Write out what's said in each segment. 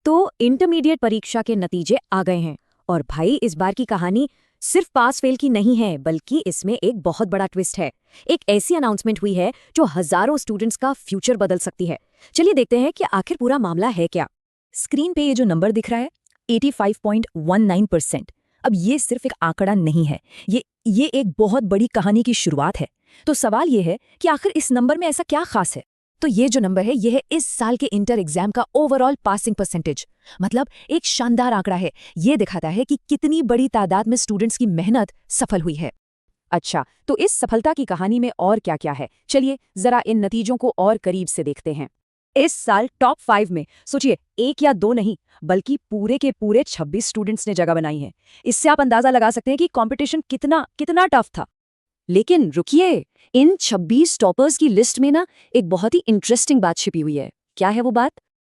तो इंटरमीडिएट परीक्षा के नतीजे आ गए हैं और भाई इस बार की कहानी सिर्फ पास फेल की नहीं है, बल्कि इसमें एक बहुत बड़ा ट्विस्ट है। एक ऐसी अनाउंसमेंट हुई है जो हजारों स्टूडेंट्स का फ्यूचर बदल सकती है। चलिए देखते हैं कि आखिर पूरा मामला है क्या। स्क्रीन पे ये जो नंबर दिख रहा है 85.19%। अब ये सिर्फ एक आंकड़ा नहीं है, ये एक बहुत बड़ी कहानी की शुरुआत है। तो सवाल ये है कि आखिर इस नंबर में ऐसा क्या खास है। तो ये जो नंबर है ये है इस साल के इंटर एग्जाम का ओवरऑल पासिंग परसेंटेज। मतलब एक शानदार आंकड़ा है। ये दिखाता है कि कितनी बड़ी तादाद में स्टूडेंट्स की मेहनत सफल हुई है। अच्छा, तो इस सफलता की कहानी में और क्या क्या है, चलिए जरा इन नतीजों को और करीब से देखते हैं। इस साल टॉप 5 में सोचिए एक या दो नहीं, बल्कि पूरे के पूरे 26 स्टूडेंट्स ने जगह बनाई है। इससे आप अंदाजा लगा सकते हैं कि कंपटीशन कितना कितना टफ था। लेकिन रुकिए, इन 26 टॉपर्स की लिस्ट में ना एक बहुत ही इंटरेस्टिंग बात छिपी हुई है। क्या है वो बात?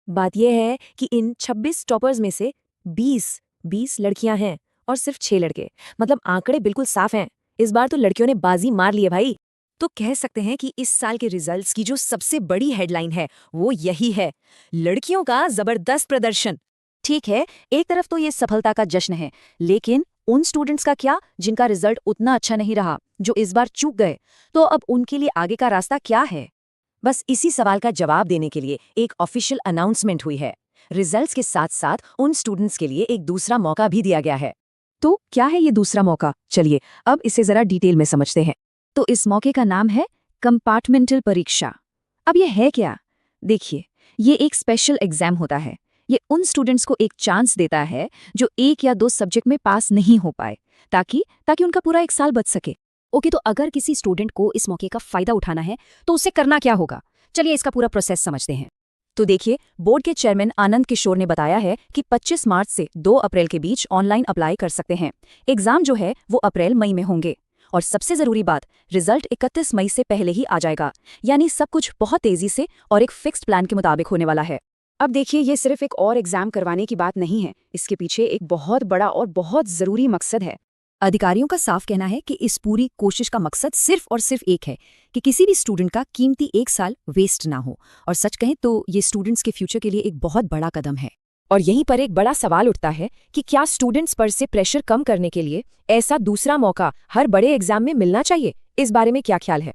बात यह है कि इन 26 टॉपर्स में से 20 लड़कियां हैं और सिर्फ 6 लड़के। मतलब आंकड़े बिल्कुल साफ हैं। इस बार तो लड़कियों ने बाजी मार ली है भाई। तो कह सकते हैं कि इस साल के रिजल्ट्स की जो सबसे बड़ी हेडलाइन है वो यही है, लड़कियों का जबरदस्त प्रदर्शन। ठीक है, एक तरफ तो ये सफलता का जश्न है, लेकिन उन स्टूडेंट्स का क्या जिनका रिजल्ट उतना अच्छा नहीं रहा, जो इस बार चूक गए? तो अब उनके लिए आगे का रास्ता क्या है? बस इसी सवाल का जवाब देने के लिए एक ऑफिशियल अनाउंसमेंट हुई है। रिजल्ट्स के साथ साथ उन स्टूडेंट्स के लिए एक दूसरा मौका भी दिया गया है। तो क्या है ये दूसरा मौका? चलिए अब इसे जरा डिटेल में समझते हैं। तो इस मौके का नाम है कंपार्टमेंटल परीक्षा। अब ये है क्या? देखिए, ये एक स्पेशल एग्जाम होता है। ये उन स्टूडेंट्स को एक चांस देता है जो एक या दो सब्जेक्ट में पास नहीं हो पाए, ताकि ताकि उनका पूरा एक साल बच सके। ओके, तो अगर किसी स्टूडेंट को इस मौके का फायदा उठाना है तो उसे करना क्या होगा? चलिए इसका पूरा प्रोसेस समझते हैं। तो देखिए, बोर्ड के चेयरमैन आनंद किशोर ने बताया है कि 25 मार्च से 2 अप्रैल के बीच ऑनलाइन अप्लाई कर सकते हैं। एग्जाम जो है वो अप्रैल मई में होंगे। और सबसे जरूरी बात, रिजल्ट 31 मई से पहले ही आ जाएगा। यानी सब कुछ बहुत तेजी से और एक फिक्स्ड प्लान के मुताबिक होने वाला है। अब देखिए, ये सिर्फ एक और एग्जाम करवाने की बात नहीं है। इसके पीछे एक बहुत बड़ा और बहुत जरूरी मकसद है। अधिकारियों का साफ कहना है कि इस पूरी कोशिश का मकसद सिर्फ और सिर्फ एक है कि किसी भी स्टूडेंट का कीमती एक साल वेस्ट ना हो। और सच कहें तो ये स्टूडेंट्स के फ्यूचर के लिए एक बहुत बड़ा कदम है। और यहीं पर एक बड़ा सवाल उठता है कि क्या स्टूडेंट्स पर से प्रेशर कम करने के लिए ऐसा दूसरा मौका हर बड़े एग्जाम में मिलना चाहिए? इस बारे में क्या ख्याल है?